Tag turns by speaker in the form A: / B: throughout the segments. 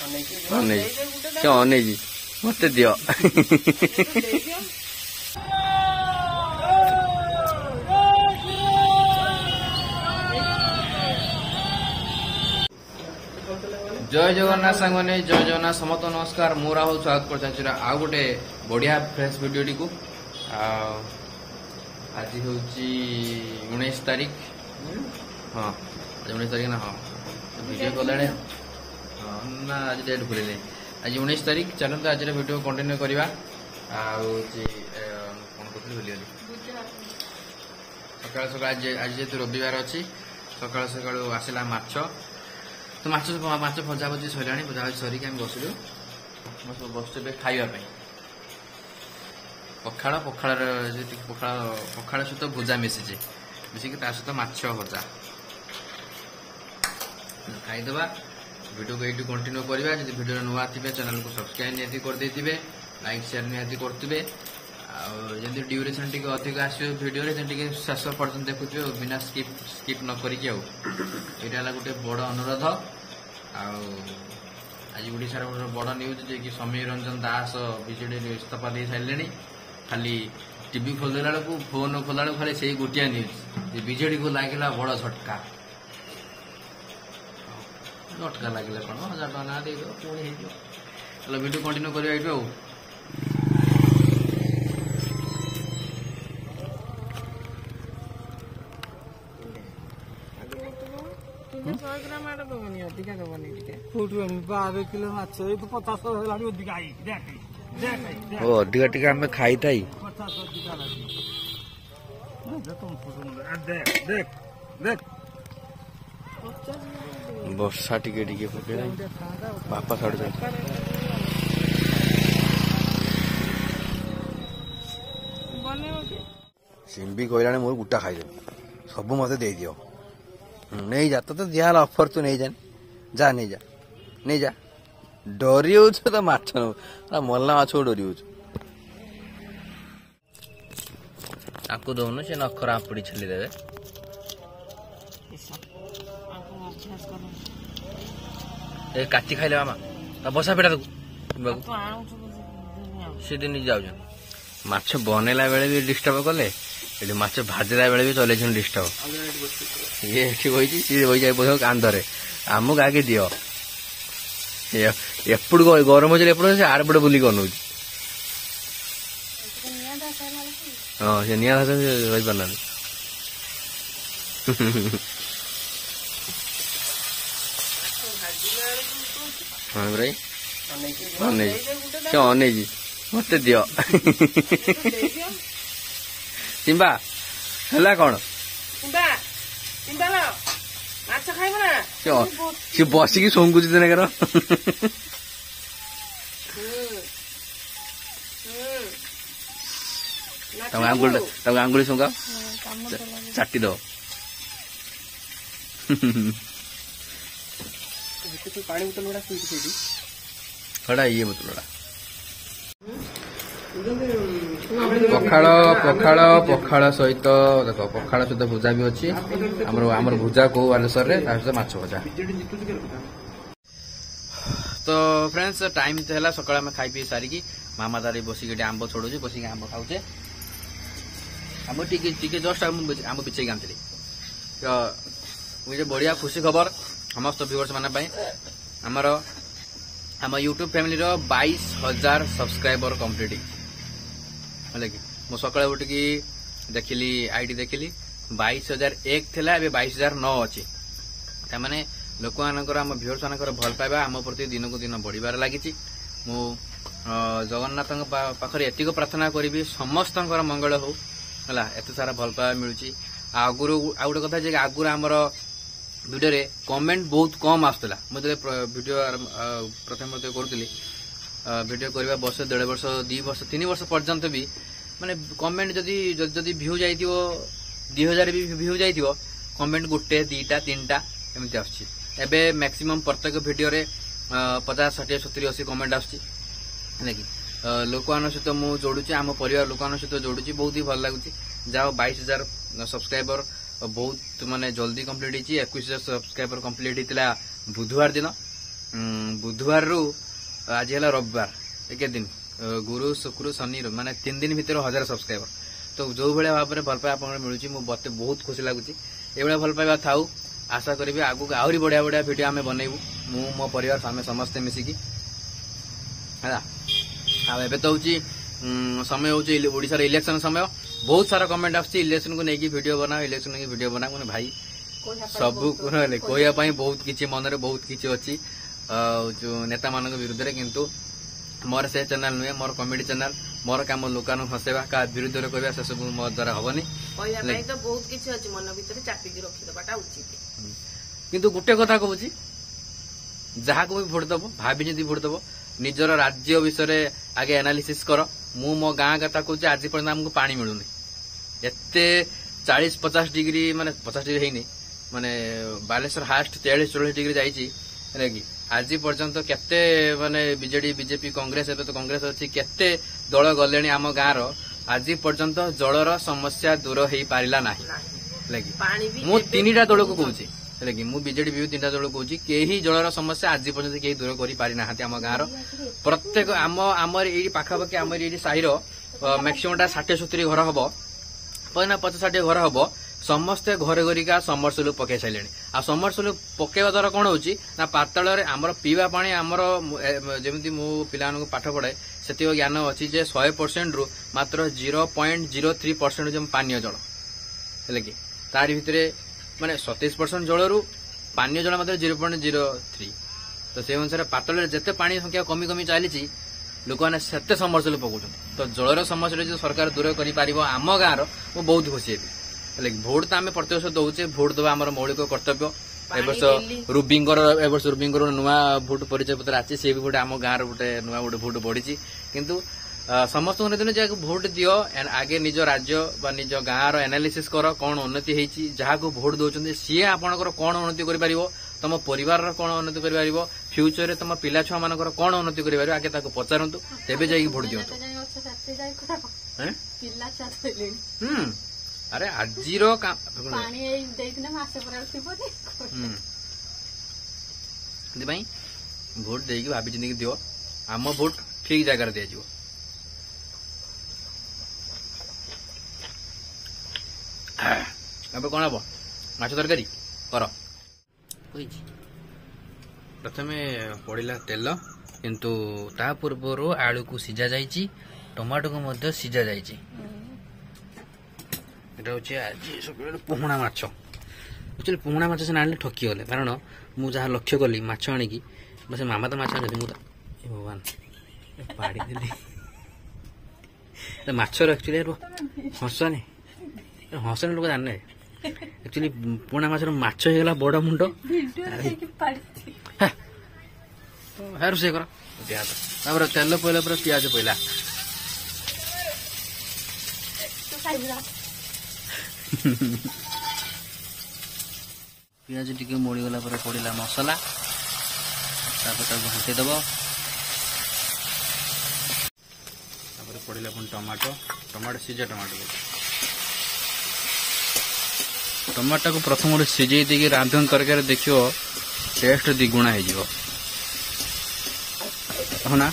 A: ସେ ଅନେଇଛି ମତେ ଦିଅ। जय जगन्नाथ सांगने जय जगन्नाथ समस्त नमस्कार मु राहुल स्वागत कर आउ गोटे बढ़िया फ्रेश वीडियो को आज हूँ 19 तारीख हाँ 19 तारीख ना हाँ वीडियो कला ना आज डेट भूल आज 19 तारीख चलते आज वीडियो कंटिन्यू करवा सकाल सकाल आज जेहतु रविवार अच्छी सकाल सकाल आसला माछ तो माछ भजा भजी सर भजा भजी सरिक आम बसलु बस खावाई पखाड़ पखाड़ पखाड़ सहित भुजा मिशिचे मिसिक सहित माछ भजा खाईदबा वीडियो को ये कंटिन्यू करवा जब वीडियो नुआ थे चैनल को सब्सक्राइब निहाती करदे लाइक शेयर निहाती करते जब ड्यूरेशन टी अधिक आसो वीडियो शेष पर्यटन देखुए बिना स्किप न करिक यहाँ गोटे बड़ अनुरोध आज ओडार गोटे बड़ न्यूज जे कि समीर रंजन दास बीजेडी इस्तीफा दे सारे खाली टीवी खोलदेला बेलू फोन खोला खाली से गोटिया न्यूज बीजेडी को लगे बड़ झटका झटका लगे कौन 1000 टका दे पुणी हो वीडियो कंटिन्यू करवा ये अधिका टी आम खाई वर्षा टिके बापा छाड़ सिम्बी कहला मोर गुटा खाई सब मत दे दियो नहीं जा तो दिया ऑफर तू नहीं जान जा नहीं जा नहीं जा डरी हो तो माछ मल्ला माछ डरी हो आपको दौन से नखर आपड़ी छेली देवे काटी खाइले मामा बसा पेटा से दिन जाऊ माछ बनैला बेले भी डिस्टर्ब कले ये माछ भाजला बेले भी चले डिस्टर्ब ये बही बस कांधरे आमको आगे दियो एपड़ गरम हो से आर पटे बुलिक अनु हाँ से निया रही पार हाँ भाई अनेजी मत दियो सिम्बा है कौन सी बसिकी शोंकुची देने कर आंगुली शोंका चाटी दो खड़ा ये बोतलड़ा पखाड़ पखाड़ पखाड़ सहित देख पखाड़ सहित भुजा भी अच्छी आमर भुजा को बालेश्वर माछ भजा तो फ्रेंड्स टाइम तो है सकाल आम खाई पी सारिकी मामा तारी बसिक आंब छोड़े बसिक आंब खाऊे आम टे जस्ट आम बिछे आनी तो मुझे बढ़िया खुशी खबर समस्त व्यूअर्स माने आमर आम यूट्यूब फैमिली 22,000 सब्सक्राइबर कंप्लीट है कि मु सकाଳେ उठिकी देखिली आईडी देखिली 22,001 थिला एबे 22,009 अछि तामाने लोक मानकर आम व्यूअर्स मानकर भल पाइबा आम प्रति दिन को दिन बढ़िबार लागिछि मु जगन्नाथଙ୍କ पाखरे एतिक प्रार्थना करिबी समस्तଙ୍କର मंगल हो हला एते सारा भल पाइबा मिलुछि आगुरु आ गोटे कथा जे आगुरु हमर वीडियो रे कमेंट बहुत कम आसला मुझे वीडियो प्रथम करूली वीडियो करवा वर्ष 1.5 वर्ष 2 वर्ष 3 वर्ष पर्यंत भी माने कमेंट जदि व्यू जाई 2000 भी व्यू जाई कमेंट गोटे 2टा 3टा एमती आछी एबे मैक्सिमम प्रत्येक वीडियो रे 50 60 70 80 कमेंट आछी है कि लोक सहित मु जोड़ुची आम परिवार लोक सहित जोड़ुची बहुत ही भल लगुची जाओ 22,000 सब्सक्राइबर बहुत माने जल्दी कंप्लीट होती 21,000 सब्सक्राइबर कंप्लीट होता बुधवार दिन बुधवार रु आज है रविवार एक दिन गुरु शुक्र शनि माने 3 दिन भितर 1000 सब्सक्राइबर तो जो भाया भाव में भल पाइबा आप मिलूँ मत बहुत खुशी लगुच ये भल पाइबा थाऊ आशा करी आगू आहरी बढ़िया बढ़िया वीडियो आम बनइबू मु मो परिवार आम समस्ते मिसिकी है एबे तो हूँ समय हूँ ओडिशार इलेक्शन समय बहुत सारा कमेंट आसुची इलेक्शन को लेकिन वीडियो बनाओ इलेक्शन को वीडियो बनाओ मैंने भाई सबू कहवाई बहुत किसी मन में बहुत किसी अच्छी जो नेता मान विरुद्ध में किंतु मोर से चैनल नुहे मोर कॉमेडी चैनल मोर काम लोकान हसेवा का विरुद्ध में कहवा से सब मो द्वारा हेनी
B: तो बहुत किसी अच्छी मन भीतर चापिकी रखीदेटा उचित
A: किंतु गोटे कथा कहूँ जहाँ को भी भोट दब भाभी भोट दब निजर राज्य विषय आगे एनालिसिस कर मु मो गाँ कथा कहूँ आज पर्यटन आमको पानी मिलूनी एते 40-50 डिग्री माने 50 डिग्री है माने बालेश्वर हास्ट 43-44 डिग्री जाइए आज पर्यंत केते माने बीजेडी बीजेपी कांग्रेस एबे तो कांग्रेस अच्छी केते दल गले आम गाँव आज पर्यंत जलर समस्या दूर हो पारा ना मु 3टा दल को कहूँ है मु बीजेडी भी 3टा दल कहूँ कहीं जलर समस्या आज पर्यंत कहीं दूर कर पारि ना आम गाँव प्रत्येक आमर ये पाखापाखि आमर ये साहिर मैक्सीमम 60-70 घर हम पना 50-60 घर हम समस्ते घरे घरिका समरसेल पकई सारे आ समरसेल पकेवा द्वारा कौन होची ना पाताल आमर पीवा पानी आमर जमी मो पिला पाठ पढ़ाए से ज्ञान अच्छी 100% रु मात्र 0.03% जो पानीय जल है कि तारी भितर माने 27% जल रु पानीय जल मात्र 0.03 तो से अनुसार पाताल जिते पानी संख्या कमी कमी चली लोक मैंने से समरसेल पकाउं तो जलर समस्या जो सरकार दूर कर आम गाँव मु बहुत खुशी हेबी भोट तो आम प्रत्यक्ष दौचे भोट दवा आम मौलिक कर्तव्य एवर्ष रुबिंगर नुआ भोट परिचय पत्र आसी सी भी गोटे आम गाँव गोटे नुआ गोटे भोट बढ़ी किंतु समस्त जहाँ भोट दियो आगे निज राज्य बा निज गाँव एनालिसिस कर कौन उन्नति होती जहाँ को भोट दौरान सी आपंकर कौन उन्नति कर तुम परिवार कौन उन्नति कर फ्यूचर तुम पिला छुआ मान कौन उन्नति कर आगे पचारतु तेज जा भोट दिंतु अरे आज भोट दे भाभी चिंती दियो आम भोट ठीक जगार दिज्व कौन हम माछ तरकारी कर प्रथमे पड़ा तेल किंतु ता पूर्वर आलू को सीझा जाइए टमाटो को सीझा जाइए आज सब पोहणा माछ एक्चुअली पोहणा माछ से आने ठकी गले कारण मुझे जहाँ लक्ष्य कली माछ आणिकी बस मामा तो माछ आनी भगवान पाड़ी माछर एक्चुअली हसने हसने लोक जाने एक्चुअली पोहणा माछ माछ होगा बड़ मुंड रोषे कर तेल पहला पूरा पियाज पहला पियाज टी मोड़ी गला पड़ा मसला घाटी दब पड़ा पुणी टमाटो टमाटो सीझा टमाटो को प्रथम सीझे देकी रांधन तरकारी देखियो टेस्ट द्विगुणा हो कहना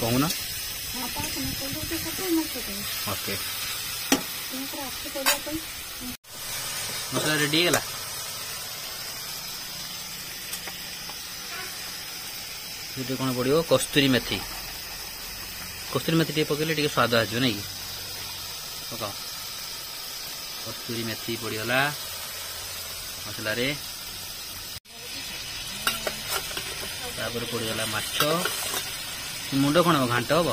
A: कहूना ओके मसला रेडी गला कौन पड़ो कस्तूरी मेथी टे पकड़े टे स्वाद आस नहीं कि पकाओ कस्तूरी मेथी पड़गला मसला रे पड़गला माछ मुंड कौन हम घाट हम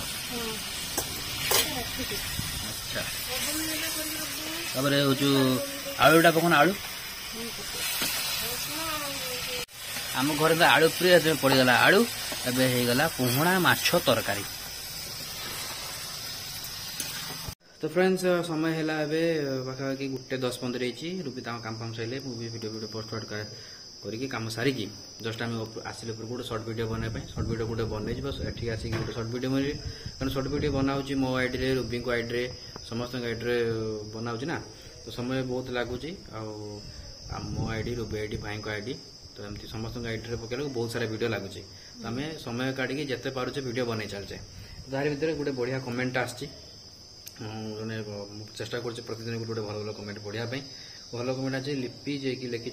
A: अच्छा हूँ आलूटा पकान आलू आम घर तो आलू प्रिय पड़गला आलू एगला पोहणा माछ तरकारी तो फ्रेंड्स समय है पाखापाखि 1:10-15 रूपी काम फाम सैले मुझे वीडियो पोस्ट करके कम सारिकी जस्ट आम आसिले गोटे सर्ट वीडियो बनवाई सर्ट वीडियो गोटे बनई बस एठी आसिक गोटे सर्ट वीडियो बन कारण सर्ट वीडियो बनाऊँ मो आईडी रूबी को आईडी समस्त आईडी बनाऊँ ना तो समय बहुत लगुच मो आईडी रूबी आईडी भाई को आईडी तो एमती समस्त आईडी पकड़ बहुत सारा वीडियो लगुच तो आम समय काढ़ी जिते पारे वीडियो बन चलचे तार भर गोटे बढ़िया कमेंट आसची चेष्टा कर प्रतिदिन गोटे भल भल कमेंट पढ़ापी भल कमेंट आज लिपि जे कि लिखिं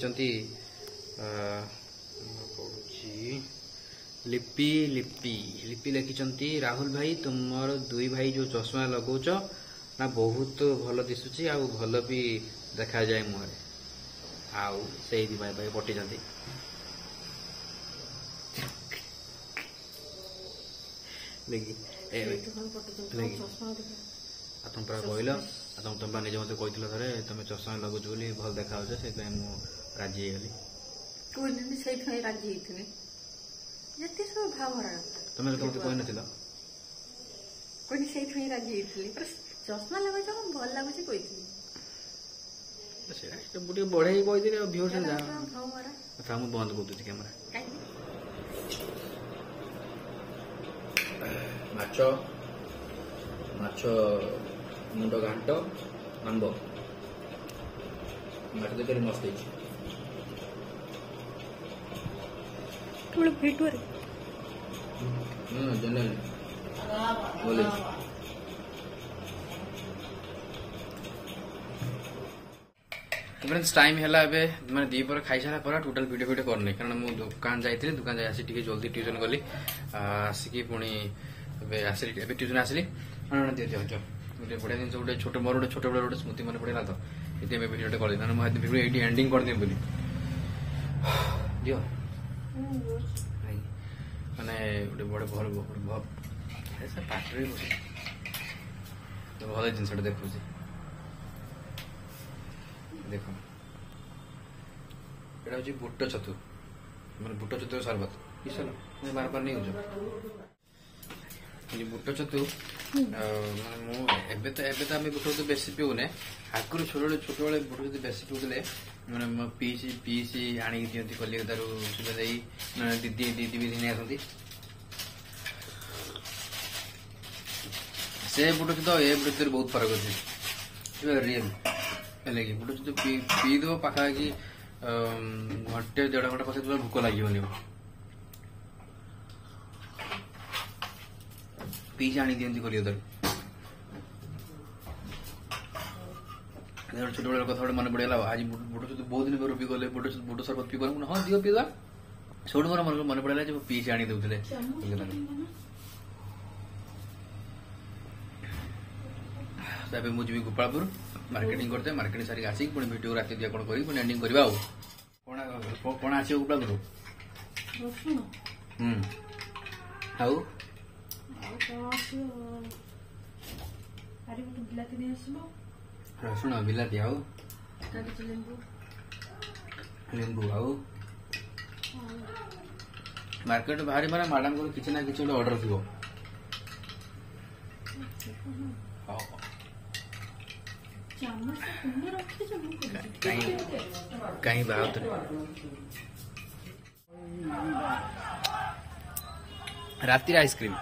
A: लिपि लिपि लिपि लिखिं राहुल भाई तुमर दुई भाई जो चश्मा लगौच ना बहुत भल दिशुची आ भल भी देखा जाए मुहरे आउ से भाई पटी तुम पूरा कहल तुम निजे मत कही थे तुम चश्मा लगुच बोली भल देखा से राजी होगली
B: राजी
A: तुम मत कही न
B: चश्मा लगुच भल लगुच
A: बढ़े कही भ्यू था मुझे बंद कर दूसरी कैमेरा माछ माछ मुंड घाट आंब माछ तरकारी मस्त जनरल बोले फ्रेंड्स टाइम है मैंने दीपर खाई सारा पर टोटाल वीडियो वीडियो करनी कारण मुझे दुकान जाइए दुकान जाए आसी जल्दी ट्यूशन गली आसिकी पुणी ट्यूशन आसली दियो गोटे बढ़िया जिन गोटे छोट मोर गोटे छोट गोटे स्मृति मन पड़ा तो ये वीडियो कर मुझे एंडिंग करदे बोली दियो माने गोटे बड़े भल पाटे भल जिनसा देखु देख एटा हूँ बुट छतु मैंने बुट छतु सरबत किस बार बार नहीं बुट छतु बुट छतु बेसी पीऊने आगुरी छोट बड़े बुट छतु बेसी पीऊले मैंने पीसी आनिक दिखती कलिकतार सुविधा दीदी दीदी भी नहीं आसती से बुट छतु ए बुट छतु बहुत फरक अच्छे रियल है बुट छतु पीदेव पाखापाखि घंटे 1.5 घंटा पछे तुम्हें भोक लगे पीछे आनी दिखती कलिकतार छोट बड़े कथा मन पड़ा आज बुट छतु बहुत दिन पर पी गले बुट सरबत पी हाँ दियो पीदा छोट मोर मन पड़ा पीछे आनी दौले मुझे गोपालपुर मार्केटिंग करते मार्केटिंग सारी आसिक पुणी वीडियो राति दिया कौन करी एंडिंग करवा कौन आस गोपालपुर रसुण बिलाती आउ लेंबू आउ मार्केट बाहरी मारे मैडम को किसी ना किसी ऑर्डर थी कहीं बात राति आइसक्रीम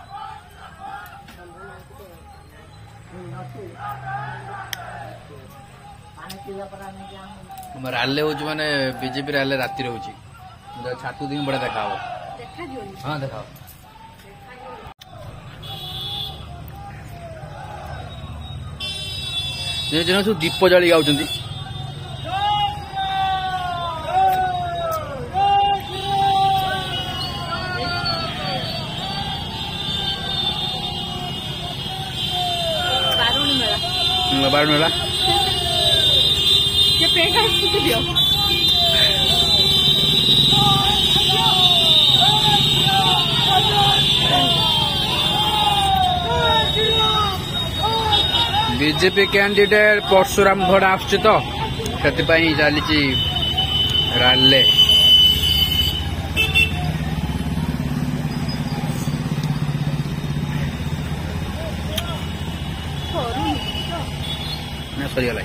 A: राले हो माने बीजेपी राले राति हो छातु दिन बड़ा देखा हाँ देखा सब दीप जाली गाँव बारुणी मेला बीजेपी कैंडिडेट परशुराम भड़ा आसुची तो से चली राले सरीगला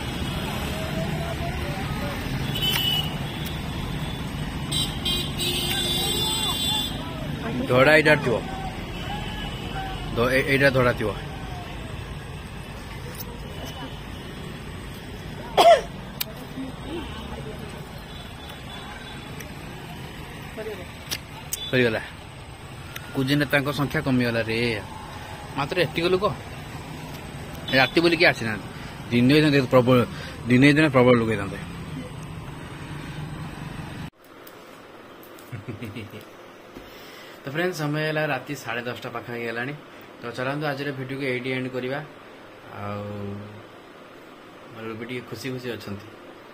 A: धड़ा यहाँ थी धड़ा थी ସରିଗଲା କୁଜିନରେ ତାଙ୍କ ସଂଖ୍ୟା କମିଗଲା ରେ ମାତ୍ର ଏତିକି ଲୋକ ରାତି ବୋଲିକି ଆସିନାହାନ୍ତି ଦିନେ ଦିନେ ପ୍ରବଳ ଲୋକ ହେଇଥାନ୍ତେ ତ ଫ୍ରେଣ୍ଡ ସମୟ ହେଲା ରାତି 10:30 ପାଖାପାଖି ହେଲାଣି ତ ଚାଲନ୍ତୁ ଆଜିର ଭିଡ଼ିଓକୁ ଏଇଠି ଏଣ୍ଡ କରିବା ଆଉ ବି ଟିକେ ଖୁସି ଖୁସି ଅଛନ୍ତି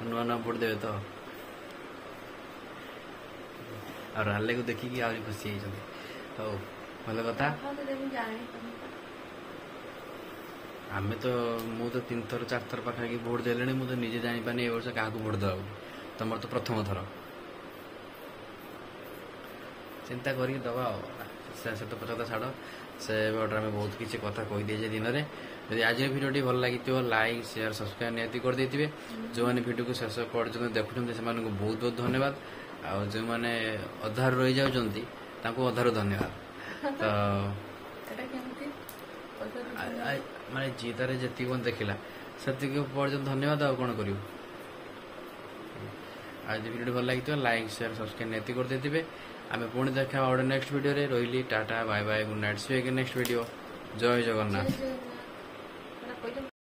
A: ନୂଆ ନୂଆ ଭୋଟ ଦେବେ ତ ଆଉ ରାଲେକୁ ଦେଖିକି ଆହୁରି ଖୁସି ହେଇଛନ୍ତି ହଉ ଭଲ କଥା ଆମେ ତ ମୁଁ ତ 3 ଥର 4 ଥର ପାଖାପାଖି ଭୋଟ ଦେଲେଣି ମୁଁ ତ ନିଜେ ଜାଣିପାରୁନି ଏ ବର୍ଷ କାହାକୁ ଭୋଟ ଦେବାକୁ ତମର ତ ପ୍ରଥମ ଥର ଚିନ୍ତା କରିକି ଦେବା ଆଉ ସେ ତ କଥା ଛାଡ଼ ସେ ଭୋଟରେ ଆମେ ବହୁତ କିଛି କଥା କହିଦେଇଛେ ଦିନରେ ଯଦି ଆଜିର ଭିଡ଼ିଓଟି ଭଲ ଲାଗିଥିବ ଲାଇକ୍ ସେୟାର ସବସ୍କ୍ରାଇବ୍ ନିହାତି କରିଦେଇଥିବେ ଯେଉଁମାନେ ଭିଡ଼ିଓକୁ ଶେଷ ପର୍ଯ୍ୟନ୍ତ ଦେଖୁଛନ୍ତି ସେମାନଙ୍କୁ ବହୁତ ବହୁତ ଧନ୍ୟବାଦ ଆଉ ଯେଉଁମାନେ ଅଧାରୁ ରହିଯାଉଛନ୍ତି ତାଙ୍କୁ ଅଧାରୁ ଧନ୍ୟବାଦ ତ ମାନେ ଯିଏ ତାର ଯେତିକି କ'ଣ ଦେଖିଲା ସେତିକି ପର୍ଯ୍ୟନ୍ତ ଧନ୍ୟବାଦ ଆଉ କ'ଣ କରିବୁ ଆଜି ଭିଡ଼ିଓଟି ଭଲ ଲାଗିଥିବ ଲାଇକ୍ ସେୟାର ସବସ୍କ୍ରାଇବ୍ ନିହାତି କରିଦେଇଥିବେ ଆମେ ପୁଣି ଦେଖା ଗୋଟେ ନେକ୍ସଟ ଭିଡ଼ିଓରେ ରହିଲି tata bye bye good night see you again next video ଜୟ ଜଗନ୍ନାଥ